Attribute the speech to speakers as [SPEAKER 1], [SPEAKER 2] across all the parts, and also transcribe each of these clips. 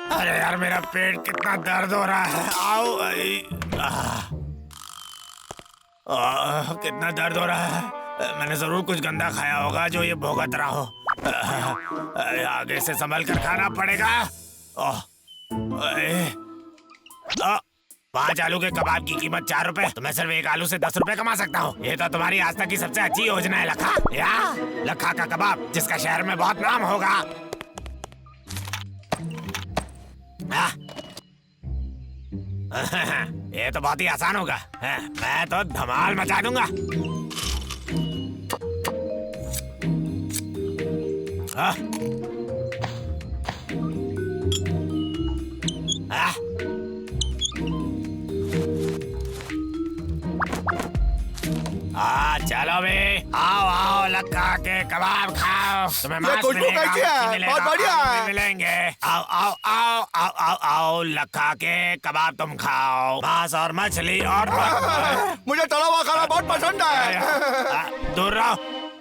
[SPEAKER 1] अरे यार मेरा पेट कितना दर्द हो रहा है। आओ कितना दर्द हो रहा है। मैंने जरूर कुछ गंदा खाया होगा जो ये भोगत रहा हो। आगे से संभल कर खाना पड़ेगा। 5 आलू के कबाब की कीमत 4 रुपए। तो मैं सिर्फ 1 आलू से 10 रुपए कमा सकता हूँ। ये तो तुम्हारी आज तक की सबसे अच्छी योजना है लखा। या लखा का कबाब, जिसका शहर में बहुत नाम होगा। ये तो बहुत ही आसान होगा। मैं तो धमाल मचा दूंगा। चलो बे, आओ आओ लक्का के कबाब खाओ। तुम्हें मांस मिलेंगे। आओ आओ आओ आओ आओ आओ लक्का के कबाब तुम खाओ। मांस और मछली और
[SPEAKER 2] मुझे तला हुआ खाना बहुत पसंद है।
[SPEAKER 1] दूर रहो,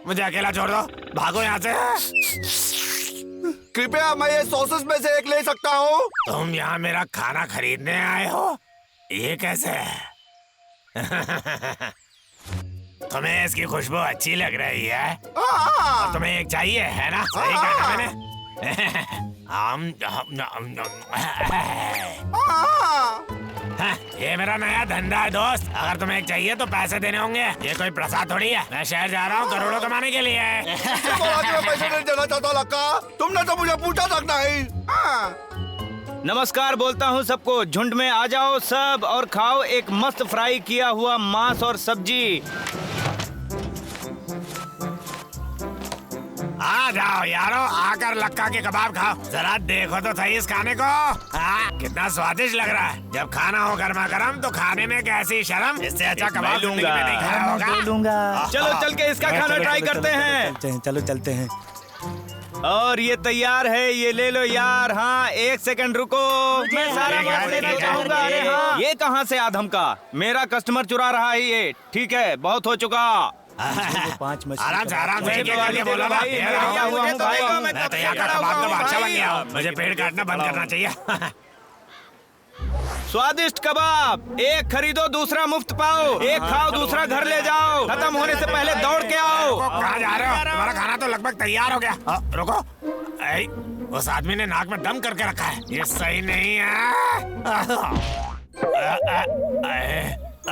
[SPEAKER 1] मुझे अकेला छोड़ दो। भागो यहाँ से।
[SPEAKER 2] कृपया मैं ये सॉसेस में से एक ले सकता हूँ?
[SPEAKER 1] तुम यहाँ मेरा खाना खरीदने आए हो? ये कैसे? तुम्हें इसकी खुशबू अच्छी लग रही है। और तुम्हें एक चाहिए है ना? सही कहा मैंने। ये मेरा नया धंधा है दोस्त। अगर तुम्हें एक चाहिए तो पैसे देने होंगे। ये कोई प्रसाद थोड़ी है। मैं शहर जा रहा हूँ करोड़ों कमाने के लिए।
[SPEAKER 2] पैसे नहीं देना चाहता लक्का। तुमने तो मुझे पूछा तक नहीं।
[SPEAKER 3] नमस्कार बोलता हूँ सबको। झुंड में आ जाओ सब और खाओ एक मस्त फ्राई किया हुआ मांस और सब्जी।
[SPEAKER 1] आ जाओ यारो, आकर लक्का के कबाब खाओ। जरा देखो तो सही इस खाने को। कितना स्वादिष्ट लग रहा है। जब खाना हो गर्मा गर्म तो खाने में कैसी शर्म। इससे अच्छा कबाब जिंदगी में नहीं खाया होगा।
[SPEAKER 3] चलो चल के इसका खाना ट्राई करते हैं।
[SPEAKER 4] चलो चलते हैं।
[SPEAKER 3] और ये तैयार है, ये ले लो यार। हाँ 1 सेकंड रुको, मैं सारा मांस लेना चाहूँगा। अरे हाँ, ये कहाँ से आधम का? मेरा कस्टमर चुरा रहा है ये। ठीक है, बहुत हो चुका।
[SPEAKER 4] 5 मछली
[SPEAKER 1] आराम से बोला भाई। मैं तो यहाँ का कबाब का बादशाह बन गया हूँ। मुझे पेड़ काटना बंद करना चाहिए।
[SPEAKER 3] स्वादिष्ट कबाब, एक खरीदो दूसरा मुफ्त पाओ। एक खाओ दूसरा घर ले जाओ। खत्म होने से पहले दौड़ के आओ।
[SPEAKER 1] कहाँ जा रहे हो? तुम्हारा खाना तो लगभग तैयार हो गया। रुको, उस आदमी ने नाक में दम करके रखा है। ये सही नहीं है।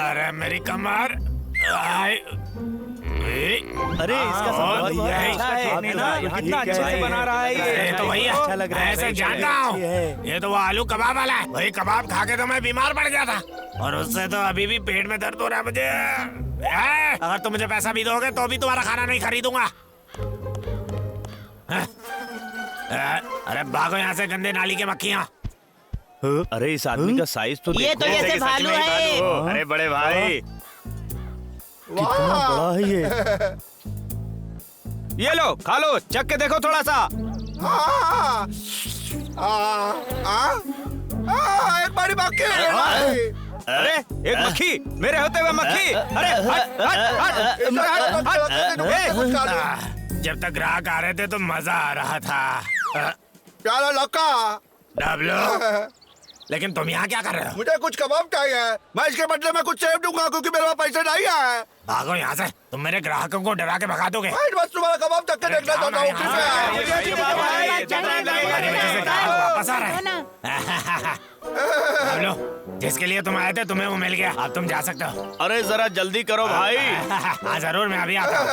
[SPEAKER 1] अरे मेरी कमर।
[SPEAKER 4] अरे इसका
[SPEAKER 3] कितना अच्छे से बना रहा है ये।
[SPEAKER 1] तो वही
[SPEAKER 4] अच्छा लग रहा है।
[SPEAKER 1] ऐसे जान रहा हूँ। ये तो वो आलू कबाब वाला है। वही कबाब खा के तो मैं बीमार पड़ गया था और उससे तो अभी भी पेट में दर्द हो रहा है मुझे। अगर तुम मुझे पैसा भी दोगे तो भी तुम्हारा खाना नहीं खरीदूंगा। अरे भागो यहाँ से गंदे नाली के मक्खियाँ।
[SPEAKER 3] अरे इस आदमी का साइज तो
[SPEAKER 5] ये तो जैसे भालू है।
[SPEAKER 3] अरे बड़े भाई,
[SPEAKER 4] कितना बड़ा है
[SPEAKER 3] ये लो खा लो, चख के देखो थोड़ा सा।
[SPEAKER 2] एक बारी बाकी है।
[SPEAKER 3] अरे एक मक्खी, मेरे होते हुए मक्खी। अरे हट हट हट हट।
[SPEAKER 1] जब तक ग्राहक आ रहे थे तो मजा आ रहा था।
[SPEAKER 2] प्यारा लक्का।
[SPEAKER 1] डब्लू, लेकिन तुम यहाँ क्या कर रहे हो?
[SPEAKER 2] मुझे कुछ कबाब चाहिए। मैं इसके बदले में कुछ सेव दूंगा क्योंकि मेरे पास पैसे नहीं है।
[SPEAKER 1] भागो यहाँ से। तुम मेरे ग्राहकों को डरा के भगा दोगे।
[SPEAKER 2] मैं बस तुम्हारा कबाब चख के देखना चाहता हूँ।
[SPEAKER 1] वापस आ रहे हैं। डब्लू, जिसके लिए तुम आए थे तुम्हें वो मिल गया। अब तुम जा सकते हो।
[SPEAKER 3] अरे जरा जल्दी करो भाई।
[SPEAKER 1] हाँ जरूर, मैं अभी आता हूँ।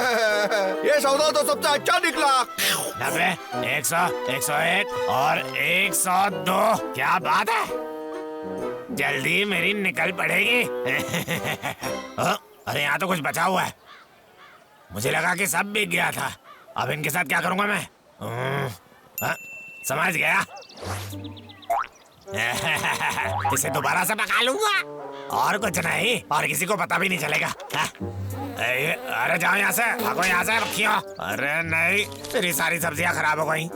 [SPEAKER 2] ये सौदा तो सबसे अच्छा निकला।
[SPEAKER 1] 90, 100, 101 और 102। क्या बात है, जल्दी मेरी निकल पड़ेगी। अरे यहाँ तो कुछ बचा हुआ है। मुझे लगा कि सब बिक गया था। अब इनके साथ क्या करूँगा मैं? समझ गया। इसे दोबारा से पका लूंगा और कुछ नहीं, और किसी को पता भी नहीं चलेगा। अरे जाओ यहाँ से, भागो यहाँ से मक्खियों। अरे नहीं, मेरी सारी सब्जियाँ खराब हो गई।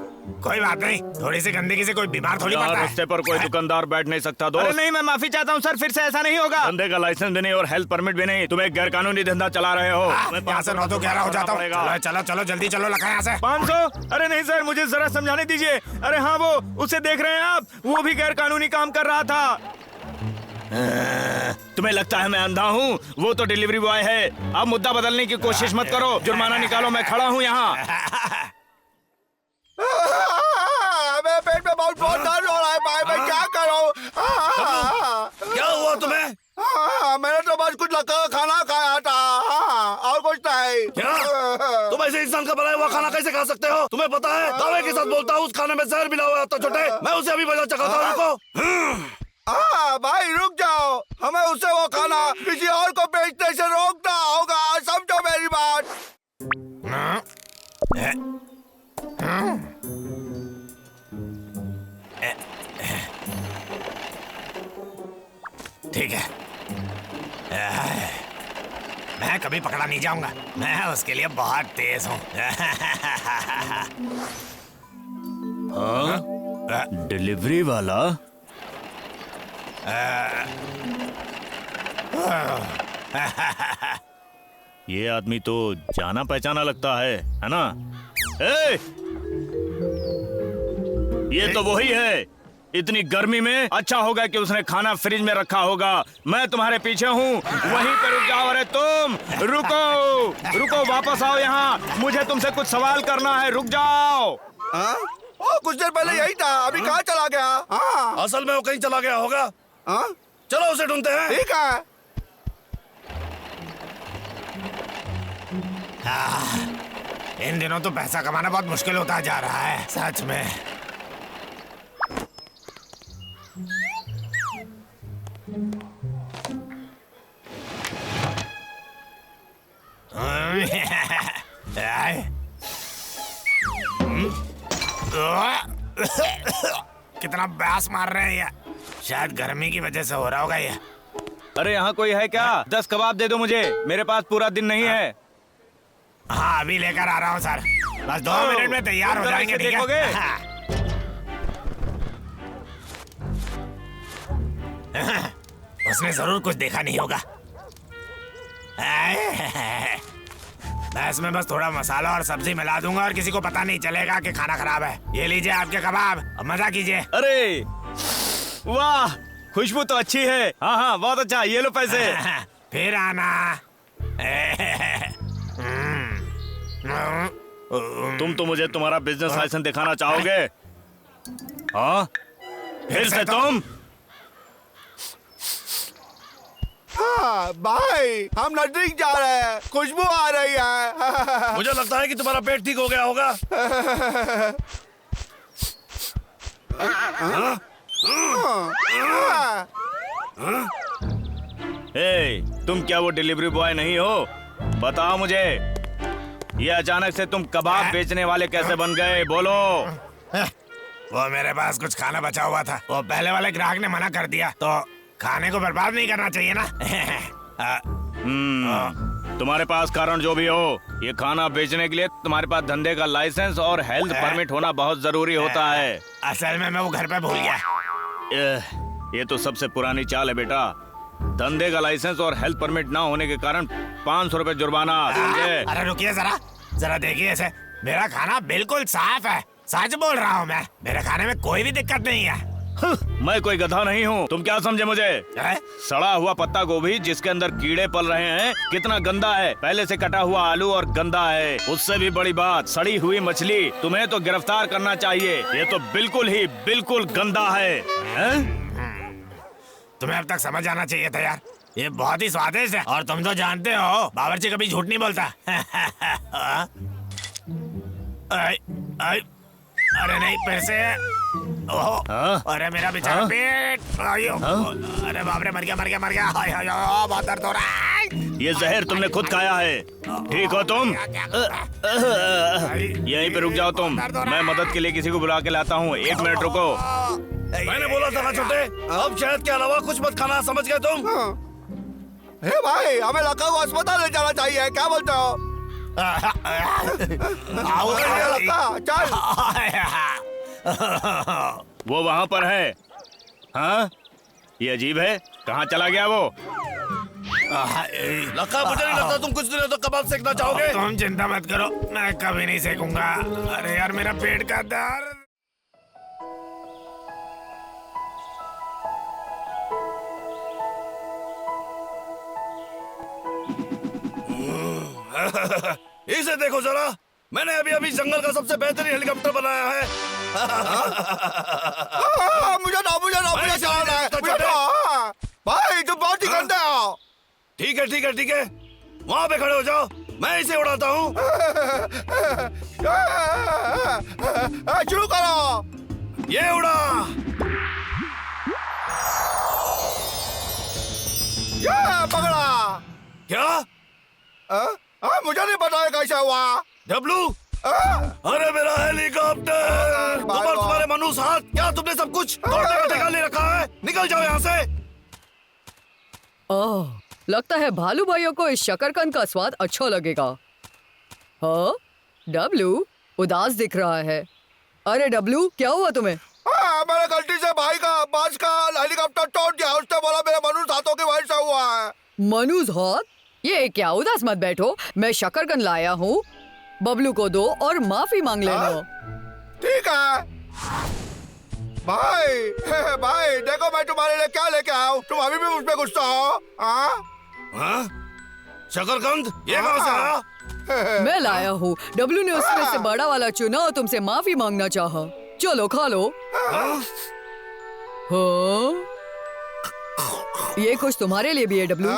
[SPEAKER 1] कोई बात नहीं, थोड़ी सी गंदगी से कोई बीमार थोड़ी
[SPEAKER 3] यहाँ
[SPEAKER 1] पड़ता है।
[SPEAKER 3] रास्ते पर कोई दुकानदार बैठ नहीं सकता दोस्त। अरे नहीं, मैं माफी चाहता हूँ सर, फिर से ऐसा नहीं होगा। धंधे का लाइसेंस भी नहीं और हेल्थ परमिट भी नहीं, तुम एक गैर कानूनी धंधा चला रहे हो।
[SPEAKER 1] यहाँ से 9 तो 11 हो जाता हूँ। चलो चलो चलो जल्दी चलो, लखा यहाँ से।
[SPEAKER 3] 500? अरे नहीं सर, मुझे जरा समझाने दीजिए। अरे हाँ, वो उसे देख रहे हैं आप, वो भी गैर कानूनी काम कर रहा था। तुम्हें लगता है मैं अंधा हूँ? वो तो डिलीवरी बॉय है। अब मुद्दा बदलने की कोशिश मत करो, जुर्माना निकालो, मैं खड़ा हूँ यहाँ।
[SPEAKER 2] मेरे पेट में बहुत दर्द हो रहा है भाई, मैं क्या करूं?
[SPEAKER 5] क्या हुआ तुम्हें?
[SPEAKER 2] मैंने तो बस कुछ लगा खाना खाया था, और कुछ नहीं।
[SPEAKER 5] क्या तुम ऐसे इंसान का बनाया हुआ खाना कैसे खा सकते हो? तुम्हें पता है, दावे के साथ बोलता हूँ, उस खाने में जहर मिला हुआ था छोटे। मैं उसे अभी बजा चखाता हूँ। रुको।
[SPEAKER 2] भाई रुक जाओ, हमें उसे वो खाना किसी और को बेचने से रोकना होगा, समझो मेरी बात।
[SPEAKER 1] ठीक है, मैं कभी पकड़ा नहीं जाऊंगा, मैं उसके लिए बहुत तेज हूँ।
[SPEAKER 3] डिलीवरी वाला? ये आदमी तो जाना पहचाना लगता है ना? ए! ये तो वही है। इतनी गर्मी में अच्छा होगा कि उसने खाना फ्रिज में रखा होगा। मैं तुम्हारे पीछे हूँ, वहीं पे रुक जाओ। अरे तुम रुको रुको, वापस आओ यहाँ, मुझे तुमसे कुछ सवाल करना है, रुक जाओ।
[SPEAKER 2] ओ, कुछ देर पहले यही था, अभी कहाँ चला गया?
[SPEAKER 5] असल में वो कहीं चला गया होगा। चलो उसे ढूंढते हैं।
[SPEAKER 2] ठीक है।
[SPEAKER 1] इन दिनों तो पैसा कमाना बहुत मुश्किल होता जा रहा है, सच में। कितना ब्यास मार रहे हैं ये, शायद गर्मी की वजह से हो रहा होगा ये।
[SPEAKER 3] अरे यहाँ कोई है क्या? 10 कबाब दे दो मुझे, मेरे पास पूरा दिन नहीं है।
[SPEAKER 1] हाँ अभी लेकर आ रहा हूँ सर, बस 2 मिनट में तैयार हो जाएंगे। ठीक है? हाँ। उसने जरूर कुछ देखा नहीं होगा। मैं इसमें बस थोड़ा मसाला और सब्जी मिला दूंगा और किसी को पता नहीं चलेगा कि खाना खराब है। ये लीजिए आपके कबाब, अब मजा कीजिए।
[SPEAKER 3] अरे वाह, खुशबू तो अच्छी है। हाँ हाँ, बहुत अच्छा, ये लो पैसे।
[SPEAKER 1] फिर आना।
[SPEAKER 3] तुम तो मुझे तुम्हारा बिजनेस लाइसेंस दिखाना चाहोगे? हाँ, फिर से तुम?
[SPEAKER 2] हाँ भाई, हम नजदीक जा रहे हैं, खुशबू आ रही है।
[SPEAKER 5] मुझे लगता है कि तुम्हारा पेट ठीक हो गया होगा।
[SPEAKER 3] ए, तुम क्या वो डिलीवरी बॉय नहीं हो? बताओ मुझे, ये अचानक से तुम कबाब बेचने वाले कैसे बन गए? बोलो।
[SPEAKER 1] वो मेरे पास कुछ खाना बचा हुआ था, वो पहले वाले ग्राहक ने मना कर दिया, तो खाने को बर्बाद नहीं करना चाहिए ना।
[SPEAKER 3] तुम्हारे पास कारण जो भी हो, ये खाना बेचने के लिए तुम्हारे पास धंधे का लाइसेंस और हेल्थ परमिट होना बहुत जरूरी होता है।
[SPEAKER 1] असल में मैं वो घर पे भूल गया।
[SPEAKER 3] ये तो सबसे पुरानी चाल है बेटा। धंधे का लाइसेंस और हेल्थ परमिट ना होने के कारण 500 रुपए जुर्माना, समझे?
[SPEAKER 1] अरे रुकिए जरा, जरा देखिए इसे, मेरा खाना बिल्कुल साफ है, सच बोल रहा हूँ मैं, मेरे खाने में कोई भी दिक्कत नहीं है।
[SPEAKER 3] मैं कोई गधा नहीं हूँ, तुम क्या समझे मुझे? सड़ा हुआ पत्ता गोभी जिसके अंदर कीड़े पल रहे हैं, कितना गंदा है। पहले से कटा हुआ आलू और गंदा है। उससे भी बड़ी बात, सड़ी हुई मछली। तुम्हें तो गिरफ्तार करना चाहिए, ये तो बिल्कुल गंदा है।
[SPEAKER 1] तुम्हें अब तक समझ आना चाहिए था यार, ये बहुत ही स्वादिष्ट है, और तुम तो जानते हो बावर्ची कभी झूठ नहीं बोलता। अरे नहीं, फिर से। अरे मेरा बेचारा पेट, अरे बाप रे, मर गया। हाय हाय, बहुत दर्द हो रहा है।
[SPEAKER 3] ये जहर तुमने खुद खाया है, ठीक हो तुम? यहीं पे रुक जाओ तुम, मैं मदद के लिए किसी को बुला के लाता हूँ। 1 मिनट रुको।
[SPEAKER 5] मैंने बोला था ना छोटे, अब शहद के अलावा कुछ मत खाना, समझ गए तुम?
[SPEAKER 2] हे भाई, हमें लखनऊ अस्पताल ले जाना चाहिए, क्या बोलते हो?
[SPEAKER 1] आओ,
[SPEAKER 2] लखनऊ, चल।
[SPEAKER 3] वो वहाँ पर है। हाँ, ये अजीब है, कहाँ चला गया वो?
[SPEAKER 5] लक्का, मुझे नहीं लगता तुम कुछ दिनों तो कबाब सेकना चाहोगे।
[SPEAKER 1] तुम चिंता मत करो, मैं कभी नहीं सेकूंगा। अरे यार मेरा पेट का दर्द।
[SPEAKER 5] इसे देखो जरा, मैंने अभी अभी जंगल का सबसे बेहतरीन हेलीकॉप्टर बनाया है।
[SPEAKER 2] मुझे चलाना है, मुझे दो। भाई तुम बहुत ही गंदे हो।
[SPEAKER 5] ठीक है ठीक है ठीक है, वहाँ पे खड़े हो जाओ, मैं इसे उड़ाता हूँ।
[SPEAKER 2] शुरू करो।
[SPEAKER 5] ये उड़ा।
[SPEAKER 2] ये पकड़ा।
[SPEAKER 5] क्या?
[SPEAKER 2] मुझे नहीं पता है कैसे हुआ।
[SPEAKER 5] डब्लू, अरे मेरा हेलीकॉप्टर। तुम और तुम्हारे मनुष्य हाथ, क्या तुमने सब कुछ तोड़ने का ठेका ले रखा है? निकल जाओ यहाँ से।
[SPEAKER 6] ओह, लगता है भालू भाइयों को इस शकरकंद का स्वाद अच्छा लगेगा। हाँ, डब्लू उदास दिख रहा है। अरे डब्लू, क्या हुआ तुम्हें?
[SPEAKER 2] मैंने गलती से भाई का बांस का हेलीकॉप्टर तोड़ दिया। उसने बोला मेरे मनुष्य हाथों की वजह से हुआ है।
[SPEAKER 6] मनुज हाथ? ये क्या, उदास मत बैठो, मैं शकरकंद लाया हूँ। बबलू को दो और माफी मांग लेना।
[SPEAKER 2] ठीक है भाई। भाई देखो मैं तुम्हारे लिए क्या लेके आया हूँ। तुम अभी भी मुझ पे गुस्सा हो?
[SPEAKER 5] हाँ? शकरकंद ये कहाँ से आया?
[SPEAKER 6] मैं लाया हूँ। डब्लू ने उसमें से बड़ा वाला चुना और तुमसे माफी मांगना चाहा। चलो खा लो। हाँ? ये कुछ तुम्हारे लिए भी है डब्लू।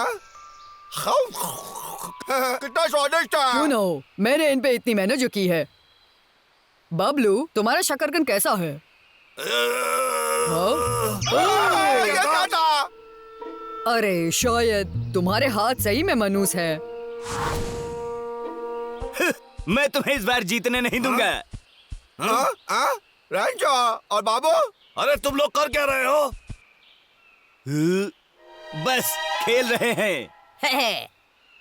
[SPEAKER 2] कितना स्वादिष्ट है।
[SPEAKER 6] क्यों ना हो, मैंने इन पे इतनी मेहनत जो की है। बबलू, तुम्हारा शकरकंद कैसा है?
[SPEAKER 2] ये क्या था?
[SPEAKER 6] अरे शायद तुम्हारे हाथ सही में मनूस है।
[SPEAKER 3] मैं तुम्हें इस बार जीतने नहीं दूंगा।
[SPEAKER 2] रंजो और बाबू,
[SPEAKER 5] अरे तुम लोग कर क्या रहे हो?
[SPEAKER 3] बस खेल रहे हैं।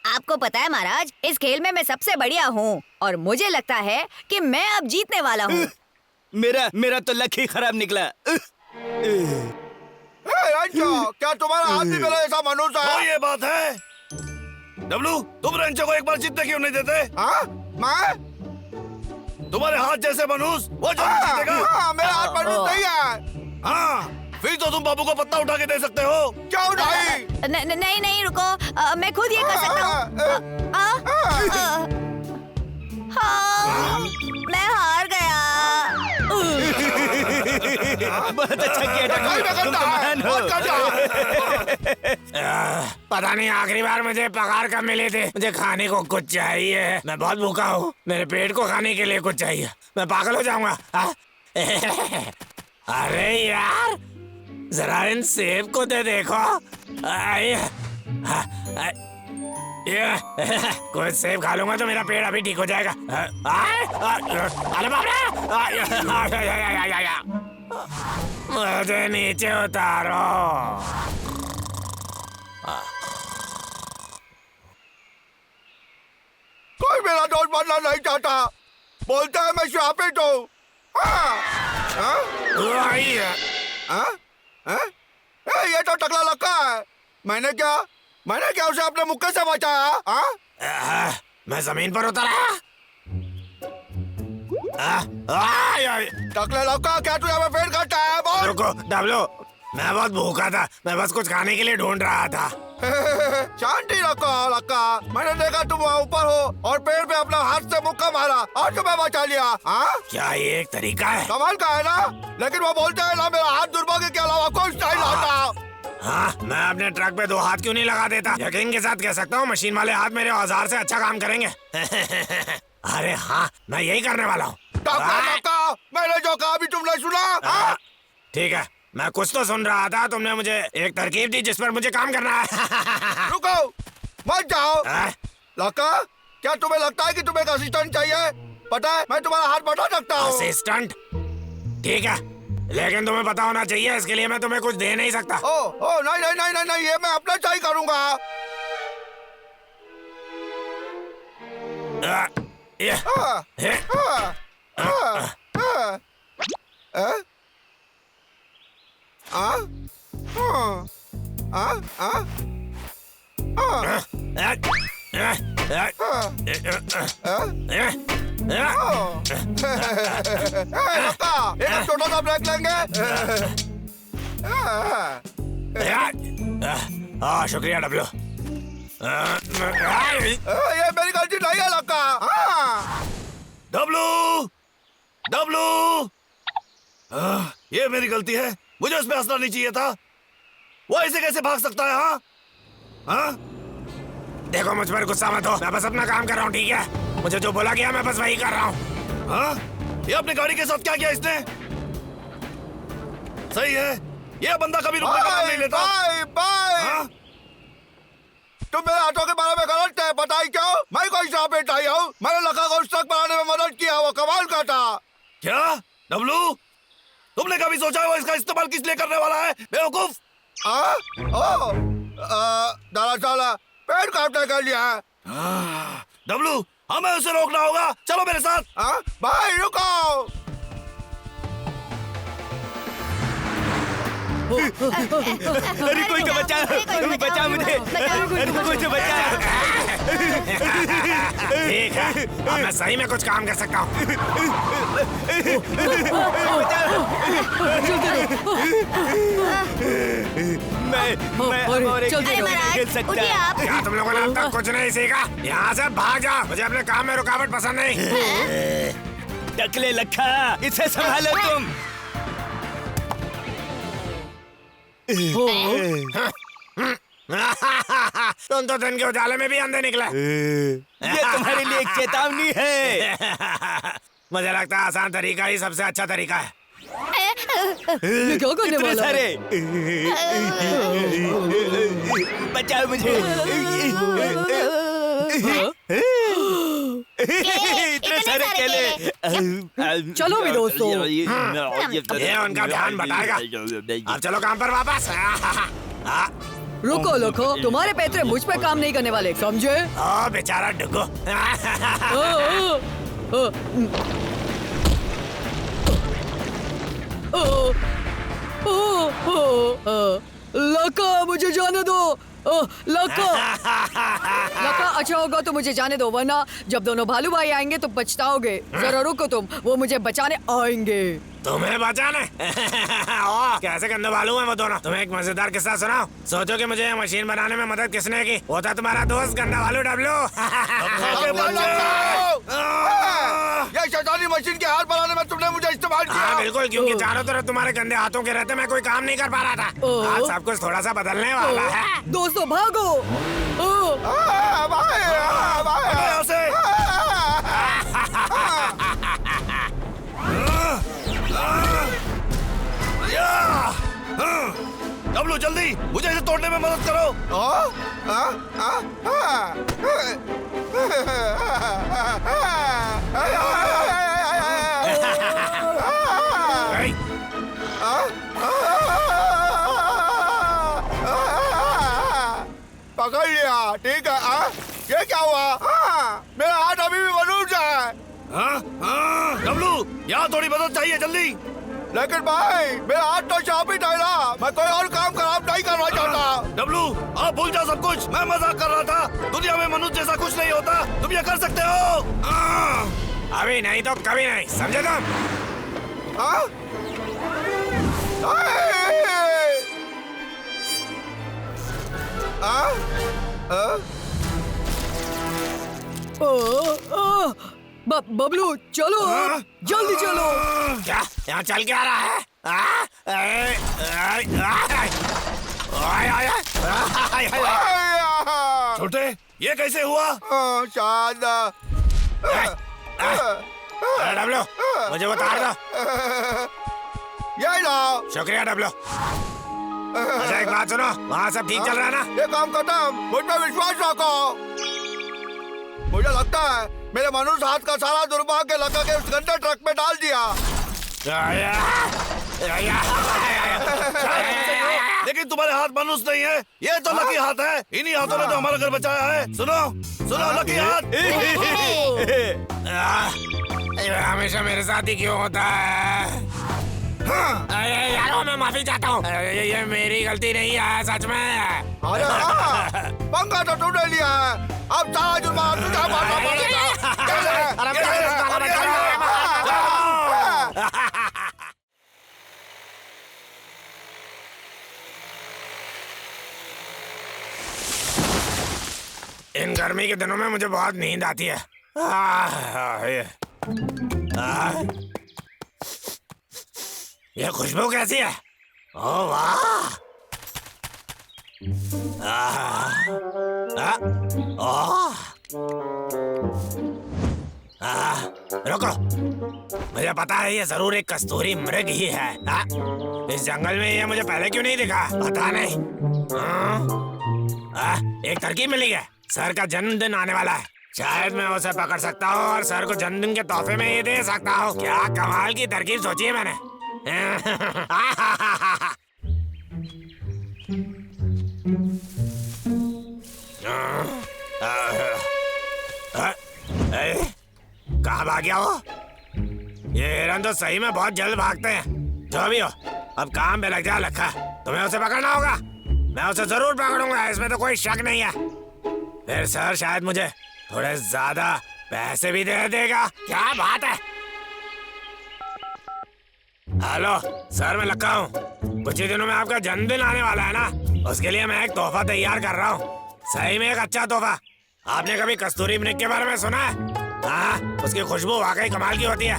[SPEAKER 7] आपको पता है महाराज, इस खेल में मैं सबसे बढ़िया हूँ और मुझे लगता है कि मैं अब जीतने वाला हूँ।
[SPEAKER 3] मेरा तो लक ही खराब निकला।
[SPEAKER 2] रंजो, क्या तुम्हारा हाथ भी मेरा ऐसा मनुष्य है?
[SPEAKER 5] तो ये बात है। डब्लू, तुम रंजो को एक बार जीतने क्यों नहीं देते?
[SPEAKER 2] मैं?
[SPEAKER 5] तुम्हारे हाथ जैसे मनुष्य वो जरूर जीतेगा।
[SPEAKER 2] मेरा हाथ मनुष्य नहीं है।
[SPEAKER 5] हाँ, फिर तो तुम बाबू को पत्ता उठा के दे सकते हो।
[SPEAKER 2] क्यों नहीं?
[SPEAKER 7] नहीं नहीं रुको, मैं खुद ये कर सकता हूँ। मैं हार गया।
[SPEAKER 3] बहुत अच्छा किया डब्लू, तुम तो महान हो।
[SPEAKER 1] पता नहीं आखिरी बार मुझे पगार कब मिले थे। मुझे खाने को कुछ चाहिए, मैं बहुत भूखा हूँ। मेरे पेट को खाने के लिए कुछ चाहिए, मैं पागल हो जाऊंगा। अरे यार, जरा इन सेब को दे देखो। कुछ सेब खा लूंगा तो मेरा पेट अभी ठीक हो जाएगा। अरे बाप रे, मुझे नीचे उतारो।
[SPEAKER 2] कोई मेरा दोस्त बनना नहीं चाहता। बोलता है मैं श्रापित हूँ। ये तो टकला लक्का है। मैंने क्या उसे अपने मुक्के से बचाया?
[SPEAKER 1] मैं जमीन पर उतरा।
[SPEAKER 2] टकला लक्का, क्या तू यहाँ पे पेड़ काटता है? बोल।
[SPEAKER 1] रुको डब्लू, मैं बहुत भूखा था, मैं बस कुछ खाने के लिए ढूंढ रहा था।
[SPEAKER 2] शांति रखो लक्का। मैंने देखा तुम वहाँ ऊपर हो और पेड़ पे अपना हाथ से मुक्का मारा और तुम्हें बचा लिया।
[SPEAKER 1] क्या ये एक तरीका है?
[SPEAKER 2] कमाल का है ना? लेकिन वो बोलते हैं ना, मेरा हाथ दुर्भाग्य के अलावा कोई स्टाइल आता।
[SPEAKER 1] हाँ, मैं अपने ट्रक पे 2 हाथ क्यों नहीं लगा देता? यकीन के साथ कह सकता हूँ मशीन वाले हाथ मेरे औजार से अच्छा काम करेंगे। अरे हाँ, मैं यही करने वाला हूँ।
[SPEAKER 2] मैंने जो कहा अभी तुमने सुना?
[SPEAKER 1] ठीक है, मैं कुछ तो सुन रहा था। तुमने मुझे एक तरकीब दी जिस पर मुझे काम करना है।
[SPEAKER 2] रुको, मत जाओ। लक्का, क्या तुम्हें लगता है कि तुम्हें एक असिस्टेंट चाहिए? पता है, मैं तुम्हारा हाथ बढ़ा सकता हूँ।
[SPEAKER 1] असिस्टेंट? ठीक है, लेकिन तुम्हें पता होना चाहिए, इसके लिए मैं तुम्हें कुछ दे नहीं सकता।
[SPEAKER 2] ओ नहीं नहीं नहीं नहीं नहीं, ये मैं अपना चाहिए करूँगा। एक छोटा सा ब्रेक लेंगे।
[SPEAKER 1] शुक्रिया डब्लू।
[SPEAKER 2] ये मेरी गलती नहीं है लक्का।
[SPEAKER 5] डब्लू, डब्लू, ये मेरी गलती है, मुझे उसमें हंसना नहीं चाहिए था। वो ऐसे कैसे भाग सकता है? हाँ हाँ,
[SPEAKER 1] देखो मुझ पर गुस्सा मत हो, मैं बस अपना काम कर रहा हूँ, ठीक है? मुझे जो बोला गया मैं बस वही कर रहा हूँ।
[SPEAKER 5] हाँ, ये अपनी गाड़ी के साथ क्या किया इसने? सही है, ये बंदा कभी रुकने का नाम नहीं लेता।
[SPEAKER 2] Bye bye.
[SPEAKER 5] हाँ?
[SPEAKER 2] तुम मेरे ऑटो के बारे में गलत है, बताई क्यों? मैं कोई सा बेटा हूँ, मैंने लखा को ट्रक बनाने में मदद किया, वो कमाल का था।
[SPEAKER 5] क्या डब्लू, तुमने कभी सोचा है वो इसका इस्तेमाल किस लिए करने वाला है? बेवकूफ।
[SPEAKER 2] दरअसल पेड़ काटने के लिए है।
[SPEAKER 5] डब्लू, हमें उसे रोकना होगा, चलो मेरे साथ।
[SPEAKER 2] भाई रुको।
[SPEAKER 3] अरे कोई तो बचा, बचा मुझे, अरे कोई तो बचा।
[SPEAKER 1] ठीक है, अब मैं सही में कुछ काम कर सकता हूँ।
[SPEAKER 3] मैं और एक
[SPEAKER 7] अरे महाराज,
[SPEAKER 3] खेल सकता
[SPEAKER 7] उठिए
[SPEAKER 3] है।
[SPEAKER 7] आप।
[SPEAKER 1] क्या तुम लोगों ने अब तक कुछ नहीं सीखा? यहाँ से भाग जाओ, मुझे अपने काम में रुकावट पसंद नहीं।
[SPEAKER 3] टकले लखा, इसे संभालो तुम।
[SPEAKER 1] तुम तो दिन के उजाले में भी अंधे निकले।
[SPEAKER 3] ये तुम्हारे लिए एक चेतावनी है।
[SPEAKER 1] मुझे लगता है आसान तरीका ही सबसे अच्छा तरीका है।
[SPEAKER 6] ये क्या करने
[SPEAKER 3] इतने
[SPEAKER 6] वाला है?
[SPEAKER 3] सारे, बचाओ मुझे। इतने सारे केले।
[SPEAKER 6] चलो भी दोस्तों।
[SPEAKER 1] ये उनका ध्यान भटकाएगा। अब चलो काम पर वापस।
[SPEAKER 6] रुको लखो, तुम्हारे पैतरे मुझ पे काम नहीं करने वाले, समझे?
[SPEAKER 1] ओ बेचारा डुगो।
[SPEAKER 6] लका, मुझे जाने दो। लका, लका, अच्छा होगा तो मुझे जाने दो, वरना जब दोनों भालू भाई आएंगे तो पछताओगे। जरा रुको तुम, वो मुझे बचाने आएंगे।
[SPEAKER 1] तुम्हें बचाने? ओ, कैसे गंदे भालू हैं वो दोनों। तुम्हें एक मजेदार किस्सा सुनाओ। सोचो कि मुझे ये मशीन बनाने में मदद किसने की? वो था तुम्हारा दोस्त गंदा भालू डब्लू।
[SPEAKER 2] ये शैतानी मशीन के हाथ बनाने में तुमने मुझे इस्तेमाल किया।
[SPEAKER 1] हाँ बिल्कुल, क्योंकि चारों तरफ तुम्हारे गंदे हाथों के रहते मैं कोई काम नहीं कर पा रहा था। आज सब कुछ थोड़ा सा बदलने वाला है।
[SPEAKER 6] दोस्तों भागो।
[SPEAKER 5] यहाँ से। डब्लू, जल्दी मुझे इसे तोड़ने में मदद करो।
[SPEAKER 2] पकड़ लिया, ठीक है। ये क्या हुआ? मेरा हाथ अभी भी मनुष्य है।
[SPEAKER 5] डब्लू, यहाँ थोड़ी मदद चाहिए, जल्दी।
[SPEAKER 2] लेकिन भाई मेरा हाथ तो शापित है ना, मैं कोई और काम खराब नहीं करना चाहता।
[SPEAKER 5] डब्लू, आप भूल जाओ सब कुछ, मैं मजाक कर रहा था। दुनिया में मनुष्य जैसा कुछ नहीं होता, तुम ये कर सकते हो।
[SPEAKER 1] अभी नहीं तो कभी नहीं, समझे तुम?
[SPEAKER 6] बबलू चलो, जल्दी चलो।
[SPEAKER 1] क्या यहाँ चल क्या रहा है?
[SPEAKER 5] छोटे, ये कैसे हुआ?
[SPEAKER 2] शायद
[SPEAKER 1] डब्लू, मुझे उतार दो।
[SPEAKER 2] यही लाओ।
[SPEAKER 1] शुक्रिया डब्लू। अच्छा एक बात सुनो, वहाँ सब ठीक चल रहा है ना?
[SPEAKER 2] ये काम खत्म, मुझ पे विश्वास रखो। मुझे लगता है मेरे मनुष्य हाथ का सारा दुर्भाग्य लगा के उस गंदे ट्रक में डाल दिया।
[SPEAKER 5] लेकिन तुम्हारे हाथ मनुष्य नहीं है, ये तो लकी हाथ है। इन्हीं हाथों ने तो हमारा घर बचाया है। सुनो सुनो, लकी हाथ।
[SPEAKER 1] हमेशा मेरे साथ ही क्यों होता है? माफी चाहता हूँ। ये मेरी गलती नहीं है सच में।
[SPEAKER 2] अरे हाँ, पंगा तो तूने लिया है, अब सारा जुर्माना तुझे भरना पड़ेगा।
[SPEAKER 1] इन गर्मी के दिनों में मुझे बहुत नींद आती है। ये खुशबू कैसी है? ओह वाह! रुको, मुझे पता है ये जरूर एक कस्तूरी मृग ही है। इस जंगल में ये मुझे पहले क्यों नहीं दिखा? पता नहीं। एक तरकीब मिली है। सर का जन्मदिन आने वाला है, शायद मैं उसे पकड़ सकता हूँ और सर को जन्मदिन के तोहफे में ये दे सकता हूँ। क्या कमाल की तरकीब सोची है मैंने। कहाँ भाग गया हो? ये हिरन तो सही में बहुत जल्द भागते हैं। जो भी हो, अब काम पे लग जा लखा। तुम्हें उसे पकड़ना होगा। मैं उसे जरूर पकड़ूंगा, इसमें तो कोई शक नहीं है। फिर सर शायद मुझे थोड़े ज्यादा पैसे भी दे देगा। क्या बात है? हेलो सर, मैं लक्का हूँ। कुछ ही दिनों में आपका जन्मदिन आने वाला है ना, उसके लिए मैं एक तोहफा तैयार कर रहा हूँ। सही में एक अच्छा तोहफा। आपने कभी कस्तूरी मृग के बारे में सुना है? हाँ, उसकी खुशबू वाकई कमाल की होती है।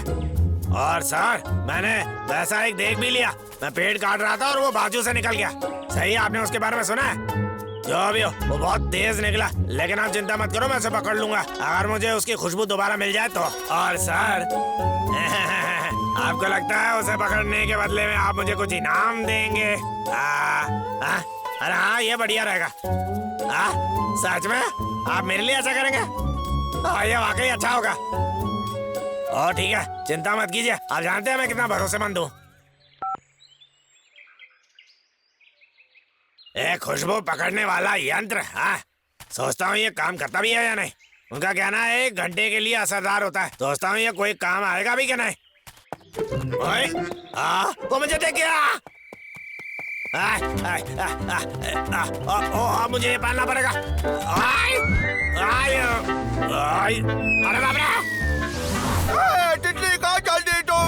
[SPEAKER 1] और सर, मैंने वैसा एक देख भी लिया। मैं पेड़ काट रहा था और वो बाजू से निकल गया। सही, आपने उसके बारे में सुना है? जो भी हो, वो बहुत तेज निकला। लेकिन आप चिंता मत करो, मैं उसे पकड़ लूंगा अगर मुझे उसकी खुशबू दोबारा मिल जाए तो। और सर, आपको लगता है उसे पकड़ने के बदले में आप मुझे कुछ इनाम देंगे? अरे हाँ, ये बढ़िया रहेगा। सच में आप मेरे लिए ऐसा करेंगे? ये वाकई अच्छा होगा। और ठीक है, चिंता मत कीजिए। आप जानते हैं मैं कितना भरोसेमंद हूँ। एक खुशबू पकड़ने वाला यंत्र। हाँ, सोचता हूँ ये काम करता भी है या नहीं। उनका कहना है 1 घंटे के लिए असरदार होता है। सोचता हूँ ये कोई काम आएगा भी क्या नहीं। ओए, वो मुझे देख गया। मुझे ये पालना पड़ेगा। अरे बाप रे!
[SPEAKER 2] टिटली कहाँ चल दी तुम?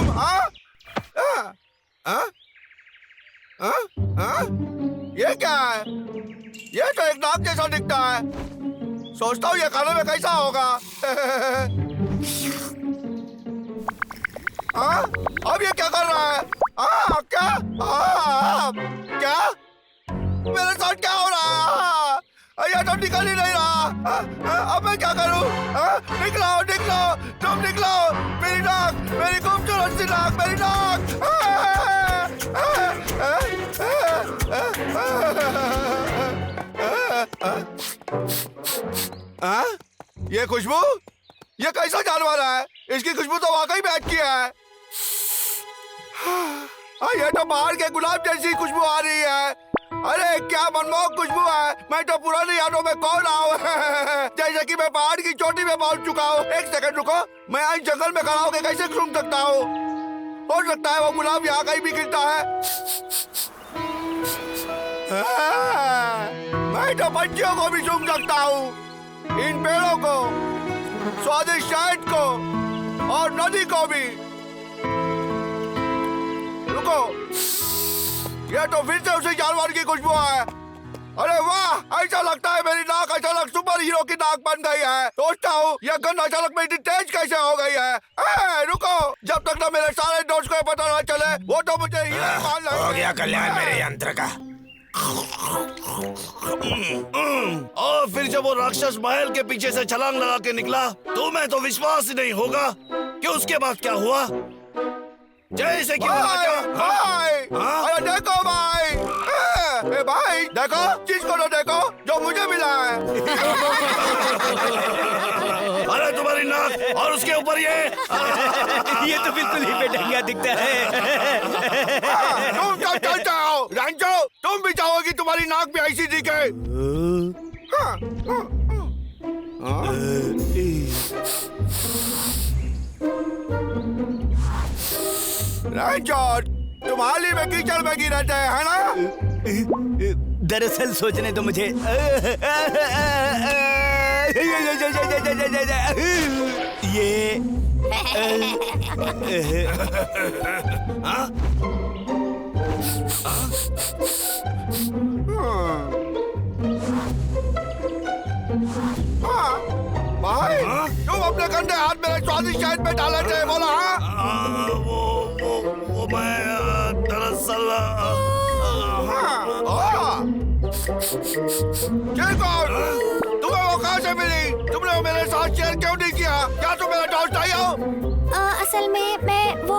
[SPEAKER 2] ये क्या है? ये तो एक नाक जैसा दिखता है। सोचता हूँ ये खाने में कैसा होगा। अब ये क्या कर रहा है? क्या? क्या? मेरे साथ क्या हो रहा है? ये तो निकल ही नहीं रहा। अब मैं क्या करूं? निकलो, निकलो, तुम निकलो। मेरी नाक, मेरी खूबसूरत सी नाक, मेरी नाक। ये खुशबू? ये कैसा जानवर है? इसकी खुशबू तो वाकई में अच्छी है। ये तो बाहर के गुलाब जैसी खुशबू आ रही है। अरे क्या मनमोहक खुशबू है। मैं तो पुरानी यादों में खो रहा हूँ। जैसे कि मैं पहाड़ की चोटी में पहुंच चुका हूँ। एक सेकंड रुको, मैं आज जंगल में खड़ा होकर कैसे सूंघ सकता हूँ? हो सकता है वो गुलाब यहाँ कहीं भी गिरता है। मैं तो पंछियों को भी सूंघ सकता हूँ, इन पेड़ों को, स्वादिष्ट शहद को और नदी को भी। रुको, ये तो फिर से उसी जानवर की खुशबू है। अरे वाह, ऐसा लगता है मेरी नाक अचानक सुपर हीरो की नाक बन गई है। सोचता हूँ यह गन अचानक मेरी तेज कैसे हो गई है। रुको, जब तक ना मेरे सारे दोस्त को पता ना चले, वो तो मुझे हीरो मान लेंगे।
[SPEAKER 1] हो गया कल्याण मेरे यंत्र का।
[SPEAKER 5] और फिर जब वो राक्षस महल के पीछे से छलांग लगा के निकला, तो मैं तो विश्वास ही नहीं होगा कि उसके बाद क्या हुआ। जैसे कि
[SPEAKER 2] भाई, अरे देखो भाई, भाई देखो, चीज को तो देखो जो मुझे मिला है।
[SPEAKER 5] अरे तुम्हारी नाक और उसके ऊपर ये
[SPEAKER 3] तो बिल्कुल ही बेढंगा दिखता है।
[SPEAKER 2] तुम क्या चलते हो रांचो? तुम भी चाहोगी तुम्हारी नाक भी ऐसी दिखे? रांचो, तुम हाल ही में कीचड़ में गिर रहते हैं, है ना?
[SPEAKER 4] दरअसल सोचने तो मुझे ये
[SPEAKER 2] भाई तुम अपने गंदे हाथ मेरे स्वादिष्ट शहद में डाले थे, बोला हाँ?
[SPEAKER 5] वो मैं दरअसल तुम्हें वो कहाँ से मिली? तुमने मेरे साथ शेयर क्यों नहीं किया? क्या तुम मेरा दोस्त आई हो?
[SPEAKER 8] असल में मैं वो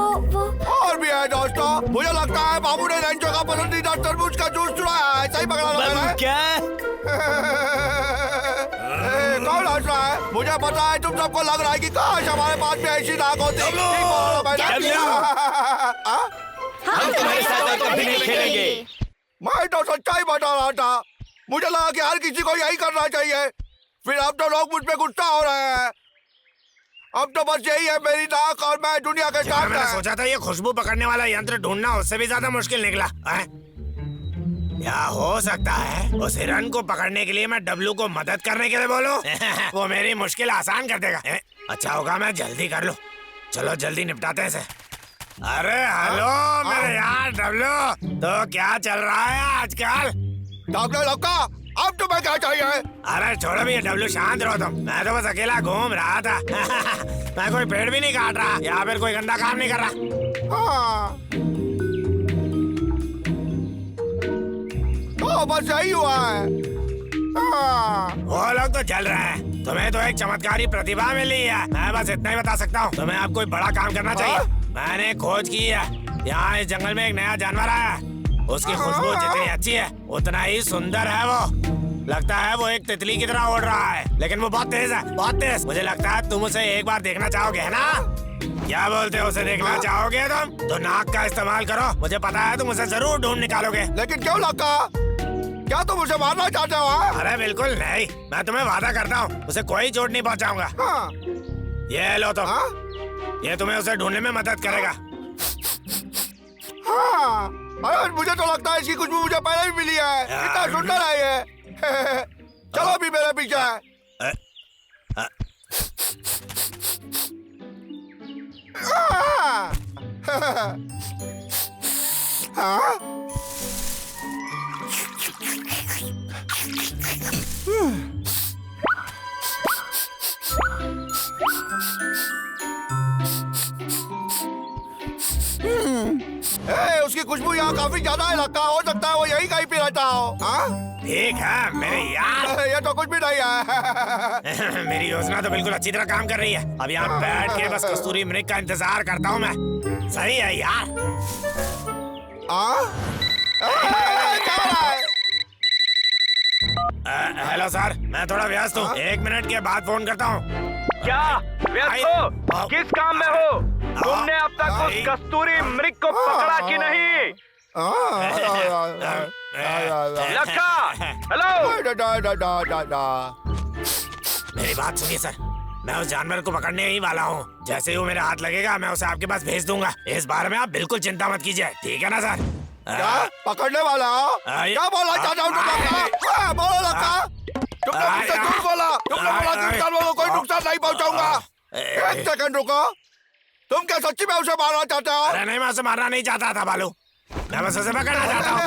[SPEAKER 2] और भी है दोस्तों, मुझे लगता है बाबू ने रेंचो का पसंदीदा तरबूज का जूस चुराया है। सही पकड़ा ना मैंने?
[SPEAKER 4] क्या?
[SPEAKER 2] कौन हंस रहा है? मुझे पता है तुम सबको लग रहा है कि काश हमारे पास भी ऐसी नाक होती।
[SPEAKER 3] हम तुम्हारे साथ कभी नहीं खेलेंगे।
[SPEAKER 2] मैं तो सच्चाई बता रहा था। मुझे लगा कि हर किसी को यही करना चाहिए। फिर अब तो लोग मुझ पे गुस्सा हो रहे हैं। अब तो बस यही है मेरी नाक और मैं दुनिया के साथ।
[SPEAKER 1] मैंने सोचा था ये खुशबू पकड़ने वाला यंत्र ढूंढना उससे भी ज्यादा मुश्किल निकला है? क्या हो सकता है उस हिरन को पकड़ने के लिए मैं डब्लू को मदद करने के लिए बोलूं? वो मेरी मुश्किल आसान कर देगा। अच्छा होगा मैं जल्दी कर लूं। चलो जल्दी निपटाते हैं इसे। अरे हेलो मेरे यार डब्लू, तो क्या चल रहा है आजकल?
[SPEAKER 2] डॉक्टर लक्का, अब तुम्हें क्या चाहिए?
[SPEAKER 1] अरे छोड़ो भी डब्लू, शांत रहो तुम। मैं तो बस अकेला घूम रहा था। मैं कोई पेड़ भी नहीं काट रहा या फिर कोई गंदा काम नहीं कर रहा।
[SPEAKER 2] हाँ। तो बस यही हुआ है। हाँ।
[SPEAKER 1] वो लोग तो जल रहे हैं। तुम्हें तो एक चमत्कारी प्रतिभा मिली है। मैं बस इतना ही बता सकता हूँ। तुम्हें अब कोई बड़ा काम करना चाहिए। मैंने खोज की है, यहाँ इस जंगल में एक नया जानवर आया है। उसकी खुशबू जितनी अच्छी है उतना ही सुंदर है वो। लगता है वो एक तितली की तरह उड़ रहा है, लेकिन वो बहुत तेज है, बहुत तेज। मुझे लगता है तुम उसे एक बार देखना चाहोगे, है ना? क्या बोलते हो, उसे देखना चाहोगे तुम? तो नाक का इस्तेमाल करो। मुझे पता है तुम उसे जरूर ढूंढ निकालोगे।
[SPEAKER 2] लेकिन क्यों लक्का? क्या तुम उसे मारना चाहते हो?
[SPEAKER 1] अरे बिल्कुल नहीं, मैं तुम्हें वादा करता हूँ उसे कोई चोट नहीं पहुँचाऊंगा।
[SPEAKER 2] हाँ।
[SPEAKER 1] ये लो तो।
[SPEAKER 2] हाँ?
[SPEAKER 1] ये तुम्हें उसे ढूंढने में मदद करेगा।
[SPEAKER 2] हाँ। अरे मुझे तो लगता है इसकी खुशबू मुझे पहले भी मिली है। इतना सुंदर है ये। चलो भी मेरे पीछे। हाँ? उसकी खुशबू यहाँ काफी ज्यादा है लगता। हो सकता है वो यही कहीं पे रहता हो। हाँ?
[SPEAKER 1] ठीक है मेरे यार।
[SPEAKER 2] ये तो कुछ भी नहीं है।
[SPEAKER 1] मेरी योजना तो बिल्कुल अच्छी तरह काम कर रही है। अब यहाँ बैठ के बस कस्तूरी मृग का इंतजार करता हूँ मैं। सही है यार।
[SPEAKER 2] क्या हो रहा है?
[SPEAKER 1] हेलो सर, मैं थोड़ा व्यस्त हूँ। 1 मिनट के बाद फोन करता हूँ।
[SPEAKER 3] क्या व्यस्त हो? किस काम में हो? तुमने अब तक उस कस्तूरी मृग को पकड़ा कि नहीं? लक्का, हेलो।
[SPEAKER 1] मेरी बात सुनिए सर, मैं उस जानवर को पकड़ने ही वाला हूँ। जैसे ही वो मेरे हाथ लगेगा मैं उसे आपके पास भेज दूंगा। इस बारे में आप बिल्कुल चिंता मत कीजिए, ठीक है ना सर?
[SPEAKER 2] क्या पकड़ने वाला हो? क्या बोला चाहता हूँ तुम? बोलो लक्का। तुमने मुझसे झूठ बोला। तुमने बोला कि जानवर को कोई नुकसान नहीं पहुँचाऊंगा। 1 सेकंड रुको। तुम क्या सच्ची में उसे मारना चाहते हो?
[SPEAKER 1] अरे नहीं, मैं उसे मारना नहीं चाहता था बालू। मैं बस उसे पकड़ना चाहता हूँ।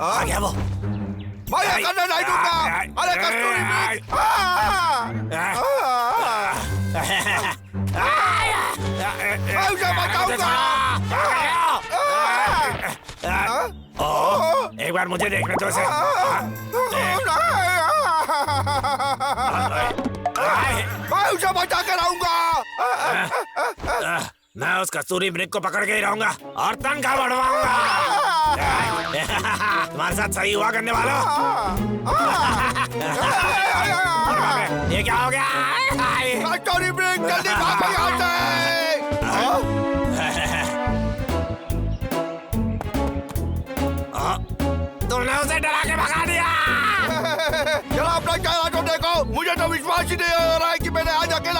[SPEAKER 1] आ गया वो।
[SPEAKER 2] मैं ये करने नहीं दूंगा। अरे कस्तूरी मृग। मैं उसे बचाऊंगा।
[SPEAKER 1] एक बार मुझे देखने दो उसे।
[SPEAKER 2] मैं उसे बचा कर आऊंगा।
[SPEAKER 1] मैं उस कस्तूरी मृग को पकड़ के ही रहूंगा और तनख्वाह बढ़वाऊंगा। तुम्हारे साथ सही हुआ करने वालों। ये क्या हो गया?
[SPEAKER 2] कस्तूरी मृग जल्दी भागो यहाँ से।
[SPEAKER 1] तुमने उसे डरा के भगा दिया।
[SPEAKER 2] चलो अपना चेहरा तो देखो। मुझे तो विश्वास ही नहीं हो रहा है कि मैंने आज अकेला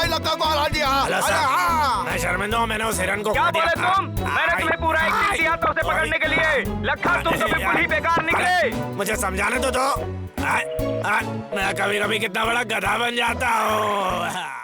[SPEAKER 1] शर्मिंदा हूँ मैंने उस हिरन को
[SPEAKER 3] क्या
[SPEAKER 1] खो दिया
[SPEAKER 3] बोले
[SPEAKER 1] था।
[SPEAKER 3] तुम? मैंने तुम्हें पूरा एक दिन दिया था उसे पकड़ने के लिए। लखा तुम तो बिल्कुल ही बेकार निकले।
[SPEAKER 1] मुझे समझाने तो दो। मैं कभी कभी कितना बड़ा गधा बन जाता हूँ।